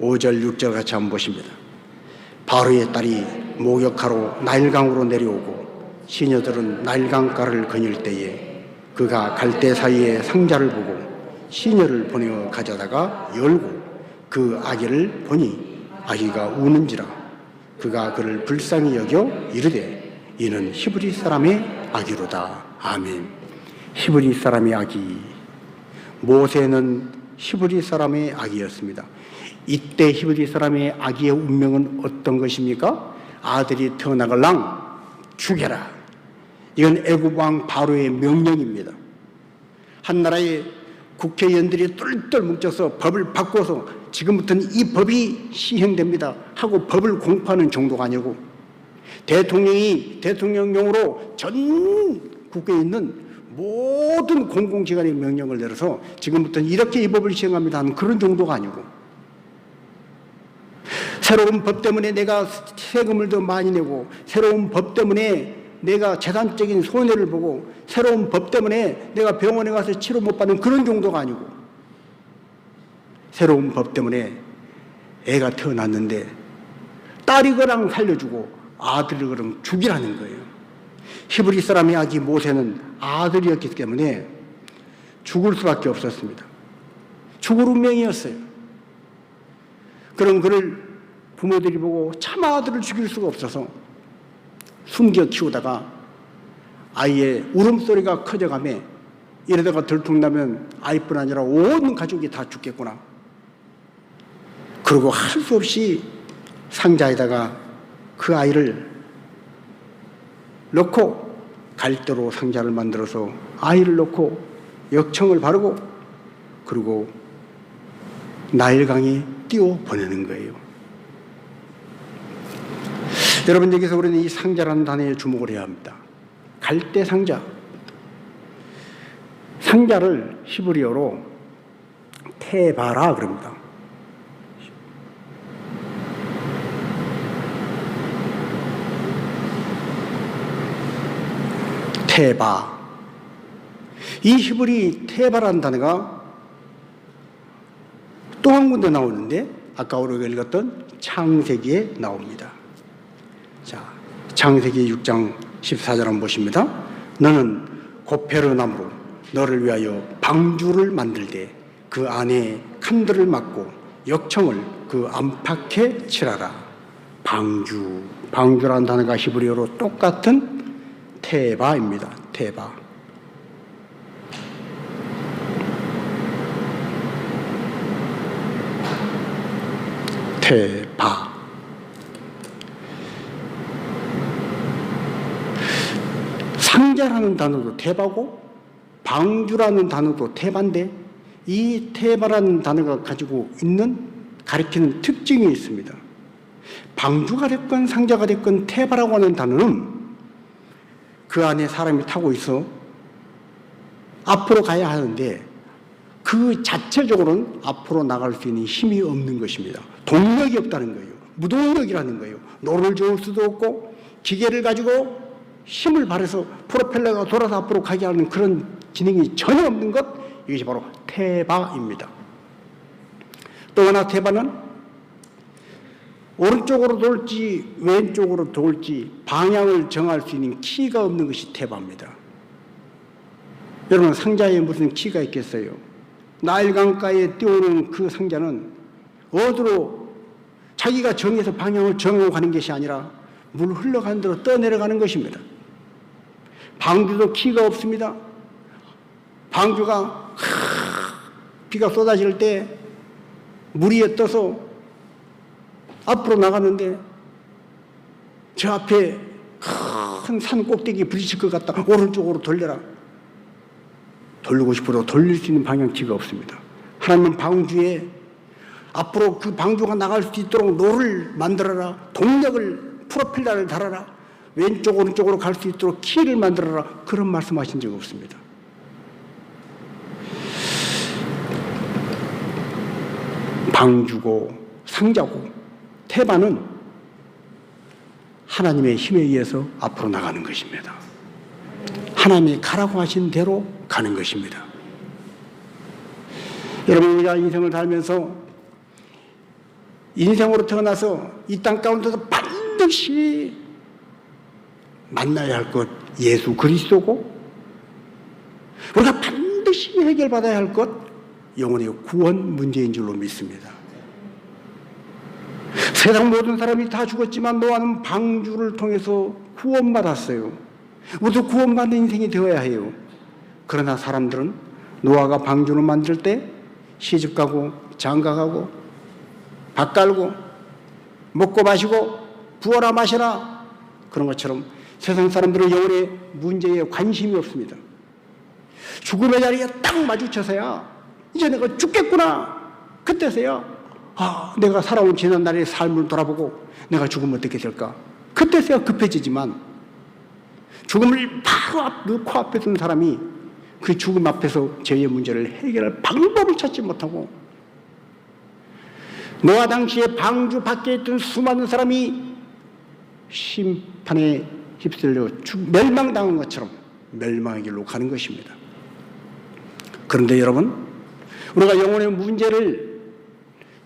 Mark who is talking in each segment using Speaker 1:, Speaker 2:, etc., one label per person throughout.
Speaker 1: 5절 6절 같이 한번 보십니다. 바로의 딸이 목욕하러 나일강으로 내려오고 시녀들은 나일강가를 거닐 때에 그가 갈대 사이에 상자를 보고 시녀를 보내어 가져다가 열고 그 아기를 보니 아기가 우는지라 그가 그를 불쌍히 여겨 이르되 이는 히브리 사람의 아기로다. 아멘. 히브리 사람의 아기. 모세는 히브리 사람의 아기였습니다. 이때 히브리 사람의 아기의 운명은 어떤 것입니까? 아들이 태어나갈랑 죽여라. 이건 애굽 왕 바로의 명령입니다. 한 나라의 국회의원들이 똘똘 뭉쳐서 법을 바꿔서 지금부터는 이 법이 시행됩니다 하고 법을 공포하는 정도가 아니고 대통령이 대통령령으로 전 국회에 있는 모든 공공기관의 명령을 내려서 지금부터는 이렇게 이 법을 시행합니다 하는 그런 정도가 아니고 새로운 법 때문에 내가 세금을 더 많이 내고 새로운 법 때문에 내가 재산적인 손해를 보고 새로운 법 때문에 내가 병원에 가서 치료 못 받는 그런 정도가 아니고 새로운 법 때문에 애가 태어났는데 딸이거랑 살려주고 아들이거랑 죽이라는 거예요. 히브리 사람의 아기 모세는 아들이었기 때문에 죽을 수밖에 없었습니다. 죽을 운명이었어요. 그럼 그를 부모들이 보고 차마 아들을 죽일 수가 없어서 숨겨 키우다가 아이의 울음소리가 커져가며 이러다가 들통나면 아이뿐 아니라 온 가족이 다 죽겠구나. 그리고 할 수 없이 상자에다가 그 아이를 넣고 갈대로 상자를 만들어서 아이를 넣고 역청을 바르고 그리고 나일강에 띄워 보내는 거예요. 여러분, 여기서 우리는 이 상자라는 단어에 주목을 해야 합니다. 갈대 상자. 상자를 히브리어로 테바라 그럽니다. 테바. 이 히브리 테바라는 단어가 또 한 군데 나오는데 아까 우리가 읽었던 창세기에 나옵니다. 자, 창세기 6장 14절 한번 보십니다. 너는 고페르 나무로 너를 위하여 방주를 만들되 그 안에 칸들을 막고 역청을 그 안팎에 칠하라. 방주. 방주라는 단어가 히브리어로 똑같은 테바입니다. 테바. 테바. 상자라는 단어도 테바고 방주라는 단어도 테바인데 이 테바라는 단어가 가지고 있는 가리키는 특징이 있습니다. 방주가 됐건 상자가 됐건 테바라고 하는 단어는 그 안에 사람이 타고 있어 앞으로 가야 하는데 그 자체적으로는 앞으로 나갈 수 있는 힘이 없는 것입니다. 동력이 없다는 거예요. 무동력이라는 거예요. 노를 저을 수도 없고 기계를 가지고 힘을 발해서 프로펠러가 돌아서 앞으로 가게 하는 그런 기능이 전혀 없는 것, 이것이 바로 테바입니다. 또 하나 테바는 오른쪽으로 돌지 왼쪽으로 돌지 방향을 정할 수 있는 키가 없는 것이 테바입니다. 여러분, 상자에 무슨 키가 있겠어요? 나일강가에 띄우는 그 상자는 어디로 자기가 정해서 방향을 정하고 가는 것이 아니라 물 흘러가는 대로 떠내려가는 것입니다. 방주도 키가 없습니다. 방주가 비가 쏟아질 때 물 위에 떠서 앞으로 나가는데 저 앞에 큰 산 꼭대기에 부딪힐 것 같다. 오른쪽으로 돌려라. 돌리고 싶어도 돌릴 수 있는 방향키가 없습니다. 하나님은 방주에 앞으로 그 방주가 나갈 수 있도록 노를 만들어라. 동력을 프로펠러를 달아라. 왼쪽 오른쪽으로 갈 수 있도록 키를 만들어라. 그런 말씀하신 적 없습니다. 방주고 상자고 테바는 하나님의 힘에 의해서 앞으로 나가는 것입니다. 하나님이 가라고 하신 대로 가는 것입니다. 여러분, 우리가 인생을 살면서 인생으로 태어나서 이 땅 가운데서 반드시 만나야 할 것 예수 그리스도고, 우리가 반드시 해결받아야 할 것 영혼의 구원 문제인 줄로 믿습니다. 세상 모든 사람이 다 죽었지만 노아는 방주를 통해서 구원받았어요. 우리도 구원받는 인생이 되어야 해요. 그러나 사람들은 노아가 방주를 만들 때 시집가고 장가가고 밥 깔고 먹고 마시고 부어라 마셔라 그런 것처럼 세상 사람들은 영혼의 문제에 관심이 없습니다. 죽음의 자리에 딱 마주쳐서야 이제 내가 죽겠구나, 그때서야 내가 살아온 지난날의 삶을 돌아보고 내가 죽으면 어떻게 될까, 그때서야 급해지지만 죽음을 바로 코앞에 둔 사람이 그 죽음 앞에서 죄의 문제를 해결할 방법을 찾지 못하고, 노아 당시에 방주 밖에 있던 수많은 사람이 심판에 휩쓸려 멸망당한 것처럼 멸망의 길로 가는 것입니다. 그런데 여러분, 우리가 영혼의 문제를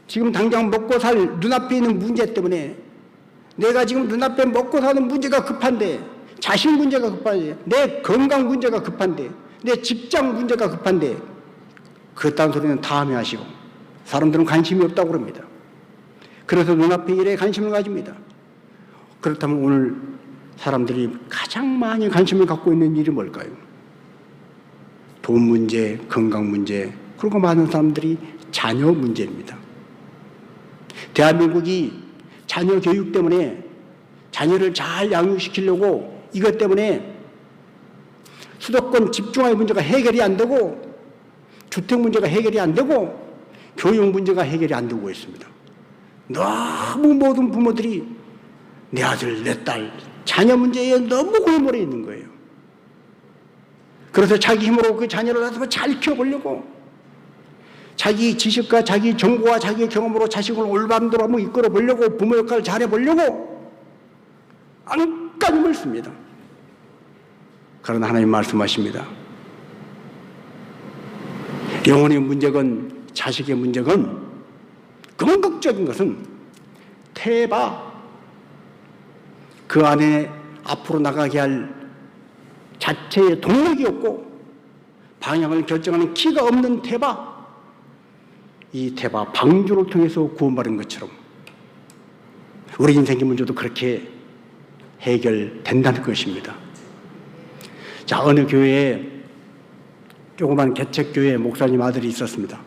Speaker 1: 지금 당장 먹고 살 눈앞에 있는 문제 때문에, 내가 지금 눈앞에 먹고 사는 문제가 급한데, 자식 문제가 급한데, 내 건강 문제가 급한데, 내 직장 문제가 급한데, 그딴 소리는 다음에 하시고 사람들은 관심이 없다고 그럽니다. 그래서 눈앞의 일에 관심을 가집니다. 그렇다면 오늘 사람들이 가장 많이 관심을 갖고 있는 일이 뭘까요? 돈 문제, 건강 문제, 그리고 많은 사람들이 자녀 문제입니다. 대한민국이 자녀 교육 때문에 자녀를 잘 양육시키려고 이것 때문에 수도권 집중화의 문제가 해결이 안 되고, 주택 문제가 해결이 안 되고, 교육 문제가 해결이 안 되고 있습니다. 너무 모든 부모들이 내 아들, 내 딸, 자녀 문제에 너무 골몰해 있는 거예요. 그래서 자기 힘으로 그 자녀를 낳아서 잘 키워보려고, 자기 지식과 자기 정보와 자기 경험으로 자식을 올바른 대로 한번 이끌어 보려고, 부모 역할을 잘해보려고 안간힘을 씁니다. 그러나 하나님 말씀하십니다. 영혼의 문제건 자식의 문제건 근본적인 것은 태바, 그 안에 앞으로 나가게 할 자체의 동력이 없고 방향을 결정하는 키가 없는 태바, 이 태바 방주를 통해서 구원받은 것처럼 우리 인생의 문제도 그렇게 해결된다는 것입니다. 자, 어느 교회에 조그만 개척교회 목사님 아들이 있었습니다.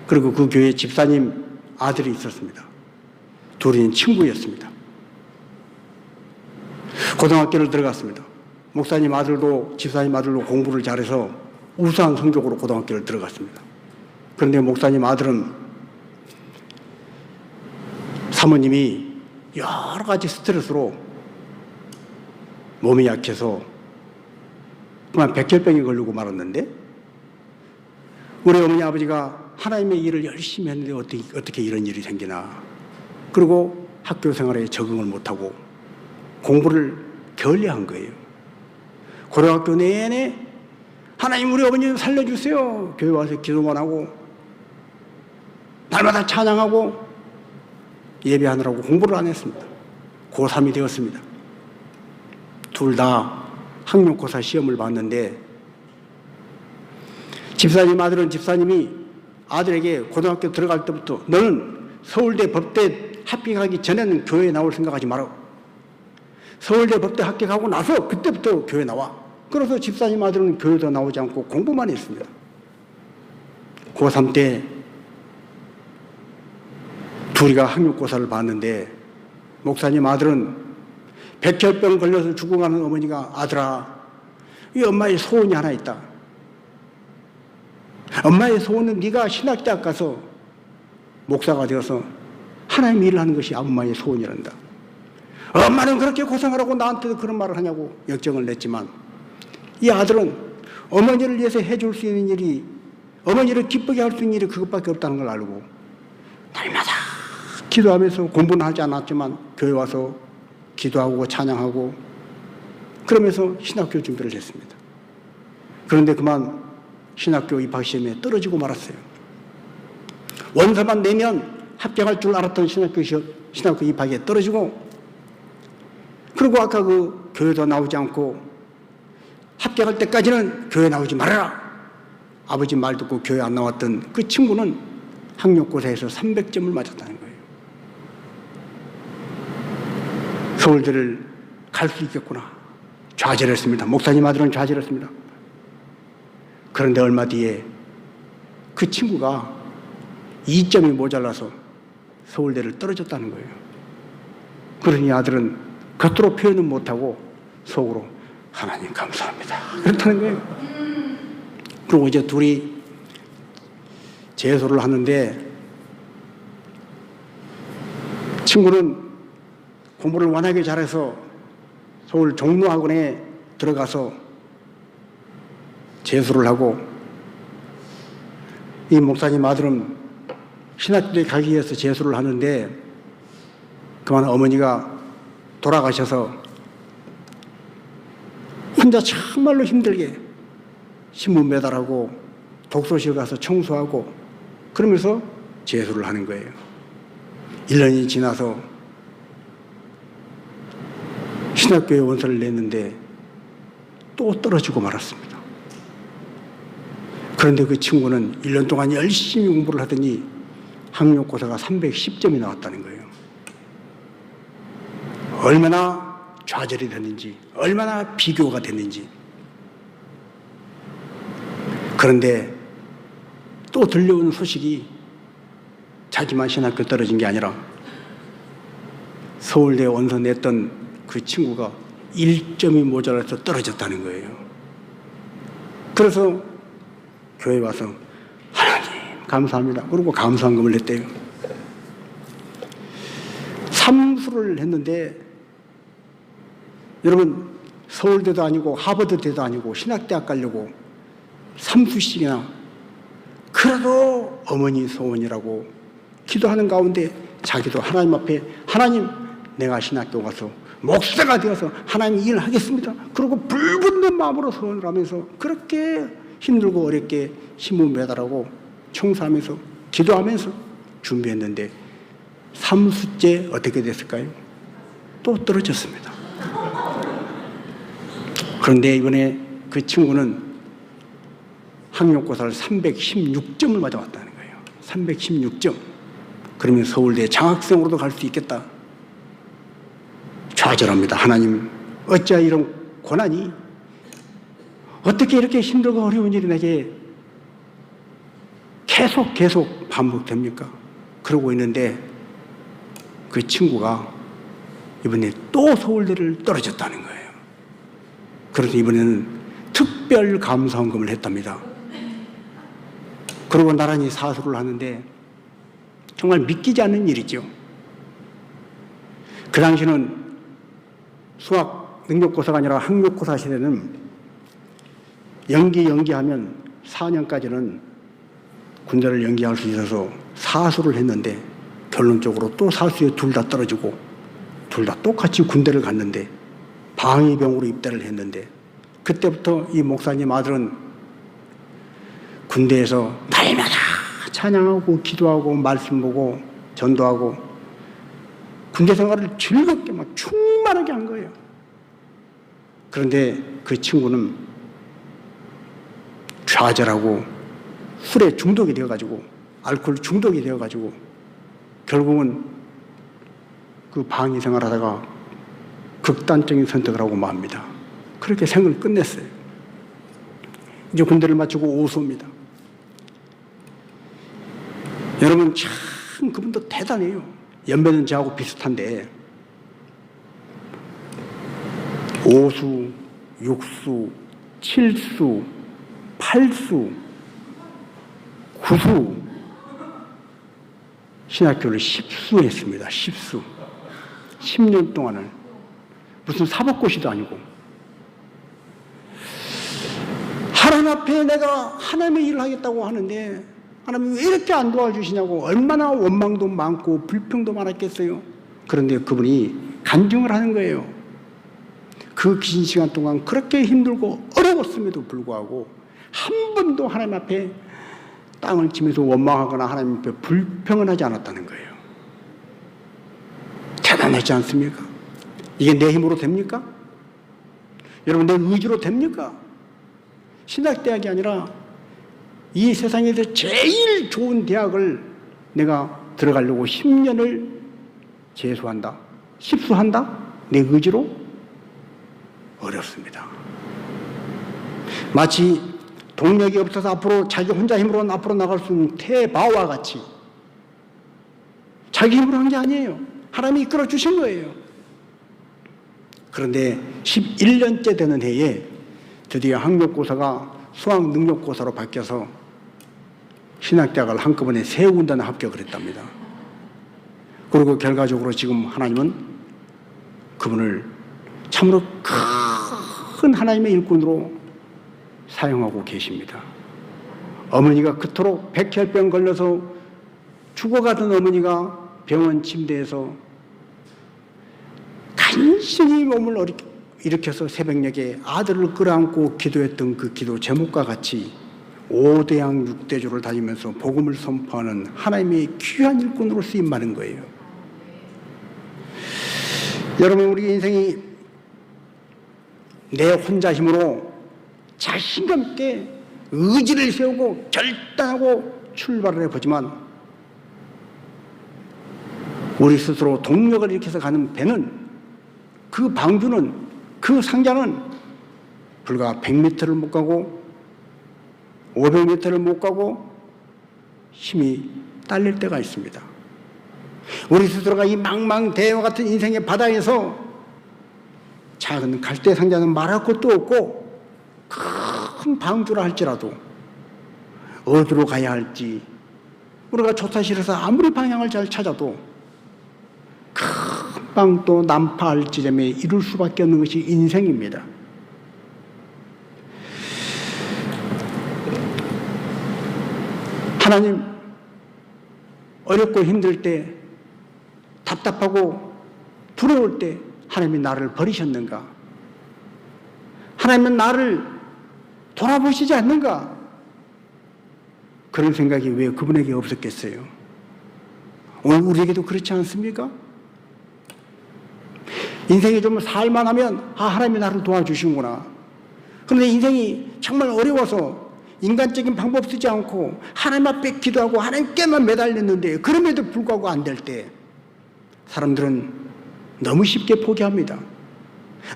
Speaker 1: 그리고 그 교회 집사님 아들이 있었습니다. 둘이 친구였습니다. 고등학교를 들어갔습니다. 목사님 아들도 집사님 아들도 공부를 잘해서 우수한 성적으로 고등학교를 들어갔습니다. 그런데 목사님 아들은 사모님이 여러 가지 스트레스로 몸이 약해서 그만 백혈병이 걸리고 말았는데, 우리 어머니 아버지가 하나님의 일을 열심히 했는데 어떻게 이런 일이 생기나. 그리고 학교 생활에 적응을 못하고 공부를 게을리한 거예요. 고등학교 내내 하나님 우리 어머니 좀 살려주세요. 교회 와서 기도만 하고 날마다 찬양하고 예배하느라고 공부를 안 했습니다. 고3이 되었습니다. 둘 다 학력고사 시험을 봤는데, 집사님 아들은 집사님이 아들에게 고등학교 들어갈 때부터 너는 서울대 법대 합격하기 전에는 교회에 나올 생각하지 마라. 서울대 법대 합격하고 나서 그때부터 교회 나와. 그래서 집사님 아들은 교회도 나오지 않고 공부만 했습니다. 고3 때 둘이가 학력고사를 봤는데, 목사님 아들은 백혈병 걸려서 죽어가는 어머니가 아들아, 이 엄마의 소원이 하나 있다. 엄마의 소원은 네가 신학대학 가서 목사가 되어서 하나님 일을 하는 것이 엄마의 소원이란다. 엄마는 그렇게 고생을 하고 나한테도 그런 말을 하냐고 역정을 냈지만, 이 아들은 어머니를 위해서 해줄 수 있는 일이, 어머니를 기쁘게 할 수 있는 일이 그것밖에 없다는 걸 알고 날마다 기도하면서 공부는 하지 않았지만 교회 와서 기도하고 찬양하고 그러면서 신학교 준비를 했습니다. 그런데 그만 신학교 입학시험에 떨어지고 말았어요. 원서만 내면 합격할 줄 알았던 신학교 입학에 떨어지고, 그리고 아까 그 교회도 나오지 않고 합격할 때까지는 교회 나오지 말아라, 아버지 말 듣고 교회 안 나왔던 그 친구는 학력고사에서 300점을 맞았다는 거예요. 서울대를 갈 수 있겠구나 좌절했습니다. 목사님 아들은 좌절했습니다. 그런데 얼마 뒤에 그 친구가 2점이 모자라서 서울대를 떨어졌다는 거예요. 그러니 아들은 겉으로 표현은 못하고 속으로 하나님 감사합니다 그렇다는 거예요. 그리고 이제 둘이 재수를 하는데, 친구는 공부를 워낙에 잘해서 서울 종로학원에 들어가서 재수를 하고, 이 목사님 아들은 신학교에 가기 위해서 재수를 하는데 그만 어머니가 돌아가셔서 혼자 정말로 힘들게 신문 배달하고 독서실 가서 청소하고 그러면서 재수를 하는 거예요. 1년이 지나서 신학교에 원서를 냈는데 또 떨어지고 말았습니다. 그런데 그 친구는 1년 동안 열심히 공부를 하더니 학력고사가 310점이 나왔다는 거예요. 얼마나 좌절이 됐는지, 얼마나 비교가 됐는지. 그런데 또 들려온 소식이 자기만 신학교 떨어진 게 아니라 서울대 원서 냈던 그 친구가 1점이 모자라서 떨어졌다는 거예요. 그래서 교회 와서 하나님 감사합니다 그리고 감사한금을 냈대요. 삼수를 했는데, 여러분 서울대도 아니고 하버드대도 아니고 신학대학 가려고 3수씩이나, 그래도 어머니 소원이라고 기도하는 가운데 자기도 하나님 앞에, 하나님 내가 신학교 가서 목사가 되어서 하나님 일을 하겠습니다 그리고 불붙는 마음으로 소원을 하면서 그렇게 힘들고 어렵게 신문 배달하고 청소하면서 기도하면서 준비했는데 3수째 어떻게 됐을까요? 또 떨어졌습니다. 그런데 이번에 그 친구는 학력고사를 316점을 맞아왔다는 거예요. 316점. 그러면 서울대 장학생으로도 갈 수 있겠다. 좌절합니다. 하나님, 어찌 이런 고난이, 어떻게 이렇게 힘들고 어려운 일이 내게 계속 반복됩니까? 그러고 있는데 그 친구가 이번에 또 서울대를 떨어졌다는 거예요. 그래서 이번에는 특별 감사원금을 했답니다. 그리고 나란히 사수를 하는데 정말 믿기지 않는 일이죠. 그 당시는 수학 능력고사가 아니라 학력고사 시대는 연기하면 4년까지는 군대를 연기할 수 있어서 사수를 했는데 결론적으로 또 사수에 둘 다 떨어지고 둘 다 똑같이 군대를 갔는데 방위병으로 입대를 했는데, 그때부터 이 목사님 아들은 군대에서 날마다 찬양하고 기도하고 말씀 보고 전도하고 군대 생활을 즐겁게 막 충만하게 한 거예요. 그런데 그 친구는 좌절하고 술에 중독이 되어가지고 알코올 중독이 되어가지고 결국은 그 방위 생활하다가 극단적인 선택을 하고 맙니다. 그렇게 생을 끝냈어요. 이제 군대를 마치고 오수입니다. 여러분 참 그분도 대단해요. 연배는 저하고 비슷한데 5수, 6수, 7수, 8수, 9수 신학교를 10수 했습니다. 10수. 10년 동안을. 무슨 사법고시도 아니고. 하나님 앞에 내가 하나님의 일을 하겠다고 하는데 하나님이 왜 이렇게 안 도와주시냐고 얼마나 원망도 많고 불평도 많았겠어요. 그런데 그분이 간증을 하는 거예요. 그 긴 시간 동안 그렇게 힘들고 어려웠음에도 불구하고 한 번도 하나님 앞에 땅을 치면서 원망하거나 하나님 앞에 불평을 하지 않았다는 거예요. 가난하지 않습니까? 이게 내 힘으로 됩니까? 여러분, 내 의지로 됩니까? 신학대학이 아니라 이 세상에서 제일 좋은 대학을 내가 들어가려고 10년을 재수한다, 십수한다? 내 의지로? 어렵습니다. 마치 동력이 없어서 앞으로 자기 혼자 힘으로는 앞으로 나갈 수 없는 태바와 같이 자기 힘으로 한 게 아니에요. 하나님이 이끌어 주신 거예요. 그런데 11년째 되는 해에 드디어 학력고사가 수학능력고사로 바뀌어서 신학대학을 한꺼번에 3군데나 합격을 했답니다. 그리고 결과적으로 지금 하나님은 그분을 참으로 큰 하나님의 일꾼으로 사용하고 계십니다. 어머니가 그토록 백혈병 걸려서 죽어가던 어머니가 병원 침대에서 간신히 몸을 일으켜서 새벽녘에 아들을 끌어안고 기도했던 그 기도 제목과 같이 5대양 6대조를 다니면서 복음을 선포하는 하나님의 귀한 일꾼으로 쓰임 많은 거예요. 여러분, 우리 인생이 내 혼자 힘으로 자신감 있게 의지를 세우고 결단하고 출발을 해보지만 우리 스스로 동력을 일으켜서 가는 배는, 그 방주는, 그 상자는 불과 100m를 못 가고 500m를 못 가고 힘이 딸릴 때가 있습니다. 우리 스스로가 이 망망대해와 같은 인생의 바다에서 작은 갈대 상자는 말할 것도 없고 큰 방주라 할지라도 어디로 가야 할지 우리가 조타 실어서 아무리 방향을 잘 찾아도 금방 또 난파할 지점에 이룰 수밖에 없는 것이 인생입니다. 하나님, 어렵고 힘들 때, 답답하고 두려울 때 하나님이 나를 버리셨는가? 하나님은 나를 돌아보시지 않는가? 그런 생각이 왜 그분에게 없었겠어요? 오늘 우리에게도 그렇지 않습니까? 인생이 좀 살만하면 하나님이 나를 도와주시는구나. 그런데 인생이 정말 어려워서 인간적인 방법 쓰지 않고 하나님 앞에 기도하고 하나님께만 매달렸는데 그럼에도 불구하고 안 될 때 사람들은 너무 쉽게 포기합니다.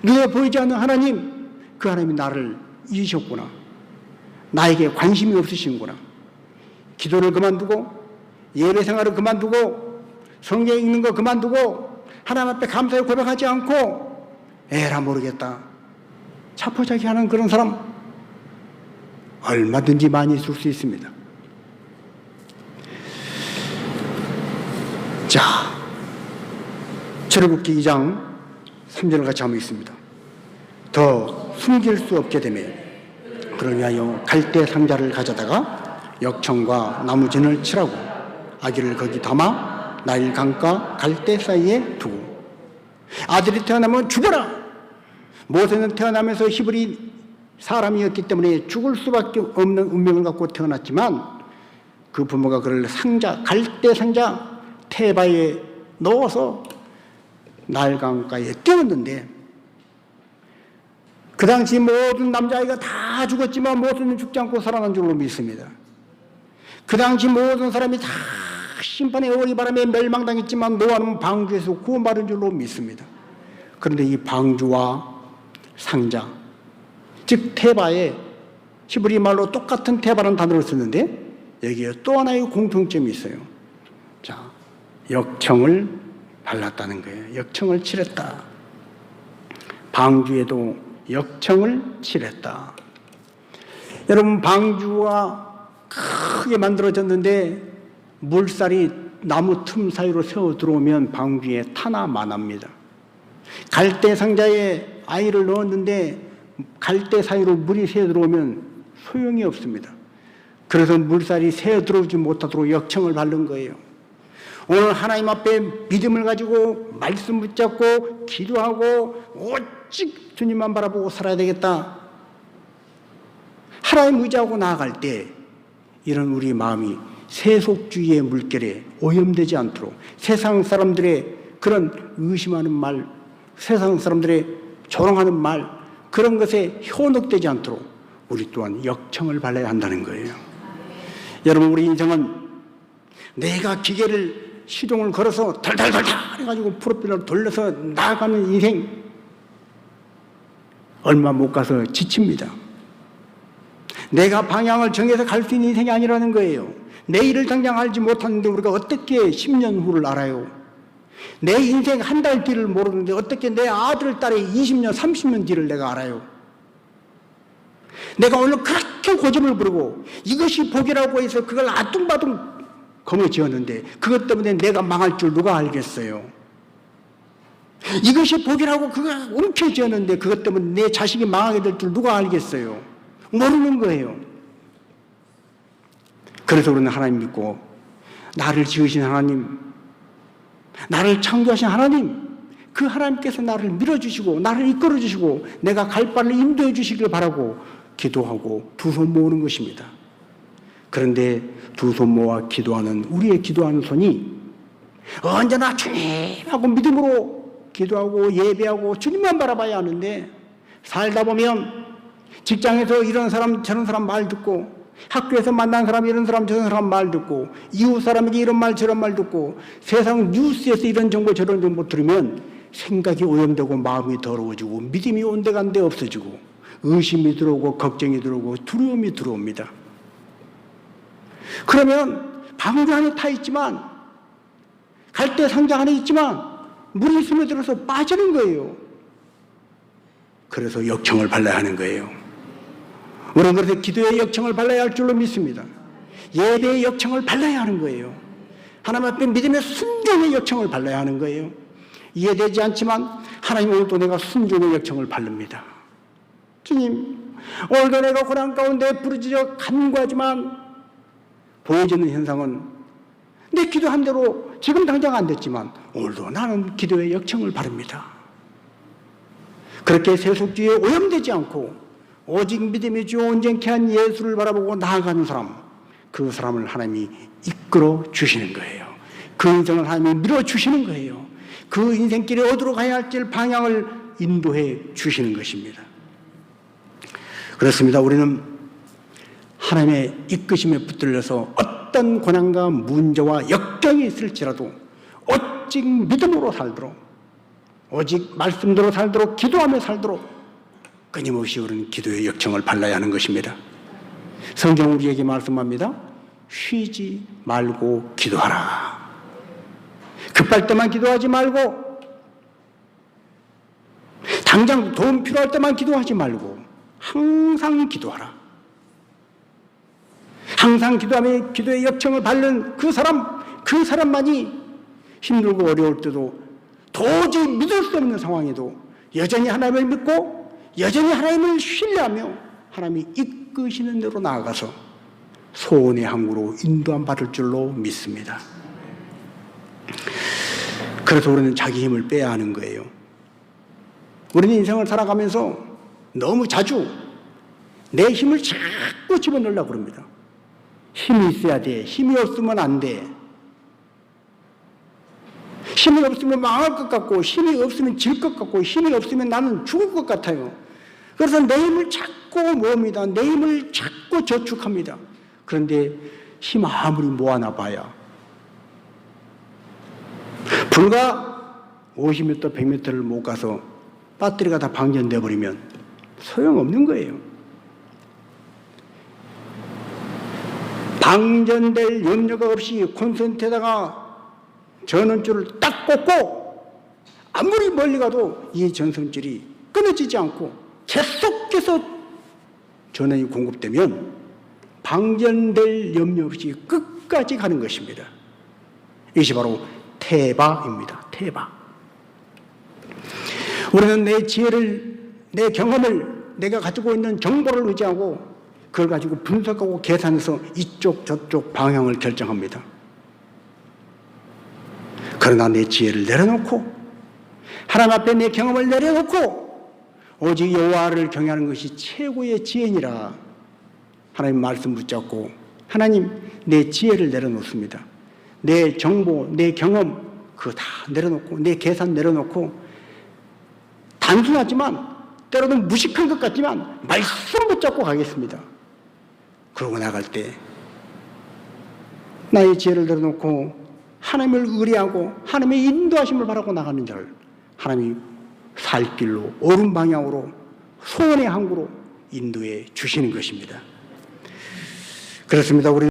Speaker 1: 눈에 보이지 않는 하나님, 그 하나님이 나를 잊으셨구나. 나에게 관심이 없으신구나. 기도를 그만두고 예배 생활을 그만두고 성경 읽는 거 그만두고 하나님 앞에 감사의 고백하지 않고 에라 모르겠다 자포자기하는 그런 사람 얼마든지 많이 있을 수 있습니다. 자, 출애굽기 2장 3절을 같이 한번 읽습니다. 더 숨길 수 없게 되며 그를 위하여 갈대 상자를 가져다가 역청과 나무진을 칠하고 아기를 거기 담아 나일 강과 갈대 사이에 두고 아들이 태어나면 죽어라. 모세는 태어나면서 히브리 사람이었기 때문에 죽을 수밖에 없는 운명을 갖고 태어났지만 그 부모가 그를 상자, 갈대 상자 태바에 넣어서 나일강가에 띄웠는데 그 당시 모든 남자아이가 다 죽었지만 모세는 죽지 않고 살아난 줄로 믿습니다. 그 당시 모든 사람이 다 심판의 어리 바람에 멸망당했지만 노아는 방주에서 구원받은 줄로 믿습니다. 그런데 이 방주와 상자, 즉 태바에 히브리 말로 똑같은 태바라는 단어를 쓰는데 여기에 또 하나의 공통점이 있어요. 자, 역청을 발랐다는 거예요. 역청을 칠했다. 방주에도 역청을 칠했다. 여러분, 방주가 크게 만들어졌는데 물살이 나무 틈 사이로 새어 들어오면 방주에 타나 마나입니다. 갈대 상자에 아이를 넣었는데 갈대 사이로 물이 새어 들어오면 소용이 없습니다. 그래서 물살이 새어 들어오지 못하도록 역청을 바른 거예요. 오늘 하나님 앞에 믿음을 가지고 말씀 붙잡고 기도하고 오직 주님만 바라보고 살아야 되겠다. 하나님 의지하고 나아갈 때 이런 우리 마음이 세속주의의 물결에 오염되지 않도록 세상 사람들의 그런 의심하는 말, 세상 사람들의 조롱하는 말, 그런 것에 현혹되지 않도록 우리 또한 역청을 발라야 한다는 거예요. 여러분, 우리 인생은 내가 기계를 시동을 걸어서 덜덜덜덜 해가지고 프로펠러를 돌려서 나아가는 인생, 얼마 못 가서 지칩니다. 내가 방향을 정해서 갈 수 있는 인생이 아니라는 거예요. 내일을 당장 알지 못하는데 우리가 어떻게 10년 후를 알아요? 내 인생 한 달 뒤를 모르는데 어떻게 내 아들, 딸의 20년, 30년 뒤를 내가 알아요? 내가 오늘 그렇게 고집을 부리고 이것이 복이라고 해서 그걸 아둥바둥 거머쥐었는데 그것 때문에 내가 망할 줄 누가 알겠어요? 이것이 복이라고 그걸 움켜쥐었는데 그것 때문에 내 자식이 망하게 될 줄 누가 알겠어요? 모르는 거예요. 그래서 우리는 하나님 믿고, 나를 지으신 하나님, 나를 창조하신 하나님, 그 하나님께서 나를 밀어주시고 나를 이끌어주시고 내가 갈 바를 인도해 주시길 바라고 기도하고 두 손 모으는 것입니다. 그런데 두 손 모아 기도하는 우리의 기도하는 손이 언제나 주님하고 믿음으로 기도하고 예배하고 주님만 바라봐야 하는데, 살다 보면 직장에서 이런 사람 저런 사람 말 듣고, 학교에서 만난 사람 이런 사람 저런 사람 말 듣고, 이웃 사람에게 이런 말 저런 말 듣고, 세상 뉴스에서 이런 정보 저런 정보 들으면 생각이 오염되고 마음이 더러워지고 믿음이 온데간데 없어지고 의심이 들어오고 걱정이 들어오고 두려움이 들어옵니다. 그러면 방주 안에 타 있지만, 갈대 상자 안에 있지만 물이 스며들어서 빠지는 거예요. 그래서 역청을 발라야 하는 거예요. 우리는 그래서 기도의 역청을 발라야 할 줄로 믿습니다. 예배의 역청을 발라야 하는 거예요. 하나님 앞에 믿음의 순종의 역청을 발라야 하는 거예요. 이해되지 않지만 하나님, 오늘도 내가 순종의 역청을 바릅니다. 주님, 오늘도 내가 고난 가운데 부르짖어 간구하지만 보여지는 현상은 내 기도한 대로 지금 당장 안 됐지만 오늘도 나는 기도의 역청을 바릅니다. 그렇게 세속주의에 오염되지 않고 오직 믿음이 주 온전케 한 예수를 바라보고 나아가는 사람, 그 사람을 하나님이 이끌어 주시는 거예요. 그 인생을 하나님이 밀어주시는 거예요. 그 인생길에 어디로 가야 할지 방향을 인도해 주시는 것입니다. 그렇습니다. 우리는 하나님의 이끄심에 붙들려서 어떤 고난과 문제와 역경이 있을지라도 오직 믿음으로 살도록, 오직 말씀대로 살도록, 기도하며 살도록 끊임없이 우리는 기도의 역청을 발라야 하는 것입니다. 성경은 우리에게 말씀합니다. 쉬지 말고 기도하라. 급할 때만 기도하지 말고, 당장 도움 필요할 때만 기도하지 말고 항상 기도하라. 항상 기도하며 기도의 역청을 바른 그 사람만이 힘들고 어려울 때도, 도저히 믿을 수 없는 상황에도 여전히 하나님을 믿고 여전히 하나님을 신뢰하며 하나님이 이끄시는 대로 나아가서 소원의 항구로 인도함 받을 줄로 믿습니다. 그래서 우리는 자기 힘을 빼야 하는 거예요. 우리는 인생을 살아가면서 너무 자주 내 힘을 자꾸 집어넣으려고 그럽니다. 힘이 있어야 돼. 힘이 없으면 안 돼. 힘이 없으면 망할 것 같고, 힘이 없으면 질 것 같고, 힘이 없으면 나는 죽을 것 같아요. 그래서 내 힘을 자꾸 모읍니다. 내 힘을 자꾸 저축합니다. 그런데 힘 아무리 모아놔 봐야 불과 50m, 100m를 못 가서 배터리가 다 방전돼 버리면 소용없는 거예요. 방전될 염려가 없이 콘센트에다가 전원줄을 딱 꽂고 아무리 멀리 가도 이 전선줄이 끊어지지 않고 계속해서 전원이 공급되면 방전될 염려 없이 끝까지 가는 것입니다. 이것이 바로 태바입니다. 태바. 우리는 내 지혜를, 내 경험을, 내가 가지고 있는 정보를 의지하고 그걸 가지고 분석하고 계산해서 이쪽 저쪽 방향을 결정합니다. 그러나 내 지혜를 내려놓고 하나님 앞에 내 경험을 내려놓고 오직 여호와를 경외하는 것이 최고의 지혜니라 하나님 말씀 붙잡고, 하나님 내 지혜를 내려놓습니다. 내 정보, 내 경험, 그거 다 내려놓고 내 계산 내려놓고 단순하지만 때로는 무식한 것 같지만 말씀 붙잡고 가겠습니다. 그러고 나갈 때 나의 지혜를 내려놓고 하나님을 의뢰하고 하나님의 인도하심을 바라고 나가는 자를 하나님이 살 길로 옳은 방향으로 소원의 항구로 인도해 주시는 것입니다. 그렇습니다. 우리